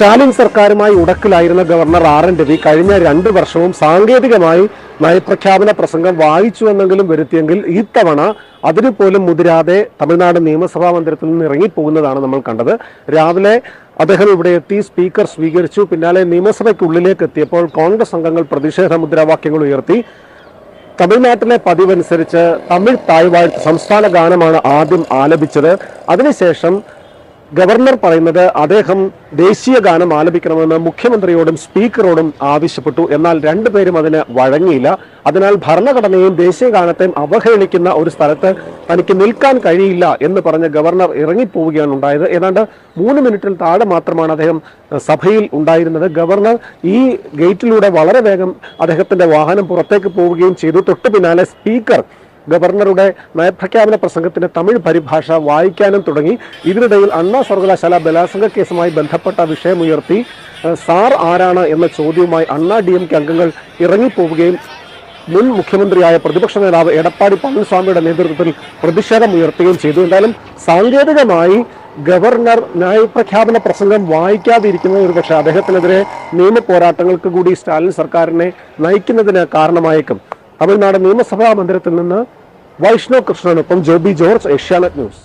സ്റ്റാലിൻ സർക്കാരുമായി ഉടക്കിലായിരുന്ന ഗവർണർ ആർ.എൻ. രവി കഴിഞ്ഞ 2 വർഷവും സാങ്കേതികമായി നയപ്രഖ്യാപന പ്രസംഗം വായിച്ചുവെന്നെങ്കിലും വരുത്തിയെങ്കിൽ ഇത്തവണ അതിന് പോലും മുതിരാതെ തമിഴ്നാട് നിയമസഭാ മന്ദിരത്തിൽ നിന്ന് ഇറങ്ങിപ്പോകുന്നതാണ് നമ്മൾ കണ്ടത്. രാവിലെ അദ്ദേഹം ഇവിടെ എത്തി, സ്പീക്കർ സ്വീകരിച്ചു. പിന്നാലെ നിയമസഭയ്ക്കുള്ളിലേക്ക് എത്തിയപ്പോൾ കോൺഗ്രസ് അംഗങ്ങൾ പ്രതിഷേധ മുദ്രാവാക്യങ്ങൾ ഉയർത്തി. തമിഴ്നാട്ടിലെ പതിവനുസരിച്ച് തമിഴ് തായ്വാഴ്ത്ത് സംസ്ഥാന ഗാനമാണ് ആദ്യം ആലപിച്ചത്. അതിനുശേഷം ഗവർണർ പറയുന്നത് അദ്ദേഹം ദേശീയ ഗാനം ആലപിക്കണമെന്ന് മുഖ്യമന്ത്രിയോടും സ്പീക്കറോടും ആവശ്യപ്പെട്ടു. എന്നാൽ രണ്ടുപേരും അതിന് വഴങ്ങിയില്ല. അതിനാൽ ഭരണഘടനയും ദേശീയ ഗാനത്തെയും അവഹേളിക്കുന്ന ഒരു സ്ഥലത്ത് തനിക്ക് നിൽക്കാൻ കഴിയില്ല എന്ന് പറഞ്ഞ് ഗവർണർ ഇറങ്ങിപ്പോവുകയാണ് ഉണ്ടായത്. ഏതാണ്ട് 3 മിനിറ്റിൽ താഴെ മാത്രമാണ് അദ്ദേഹം സഭയിൽ ഉണ്ടായിരുന്നത്. ഗവർണർ ഈ ഗേറ്റിലൂടെ വളരെ വേഗം അദ്ദേഹത്തിന്റെ വാഹനം പുറത്തേക്ക് പോവുകയും ചെയ്തു. തൊട്ടു പിന്നാലെ സ്പീക്കർ ഗവർണറുടെ നയപ്രഖ്യാപന പ്രസംഗത്തിന്റെ തമിഴ് പരിഭാഷ വായിക്കാനും തുടങ്ങി. ഇതിനിടയിൽ അണ്ണാ സർവകലാശാല ബലാത്സംഗ കേസുമായി ബന്ധപ്പെട്ട വിഷയമുയർത്തി സാർ ആരാണ് എന്ന ചോദ്യവുമായി അണ്ണാ DMK അംഗങ്ങൾ ഇറങ്ങിപ്പോവുകയും മുൻ മുഖ്യമന്ത്രിയായ പ്രതിപക്ഷ നേതാവ് എടപ്പാടി പളനിസ്വാമിയുടെ നേതൃത്വത്തിൽ പ്രതിഷേധമുയർത്തുകയും ചെയ്തു. എന്തായാലും സാങ്കേതികമായി ഗവർണർ നയപ്രഖ്യാപന പ്രസംഗം വായിക്കാതിരിക്കുന്നത് ഒരുപക്ഷെ അദ്ദേഹത്തിനെതിരെ നിയമ പോരാട്ടങ്ങൾക്ക് കൂടി സ്റ്റാലിൻ സർക്കാരിനെ നയിക്കുന്നതിന് കാരണമായേക്കും. തമിഴ്നാട് നിയമസഭാ മന്ദിരത്തിൽ നിന്ന് വൈഷ്ണവ് കൃഷ്ണനൊപ്പം ജോബി ജോർജ്, ഏഷ്യാനെറ്റ് ന്യൂസ്.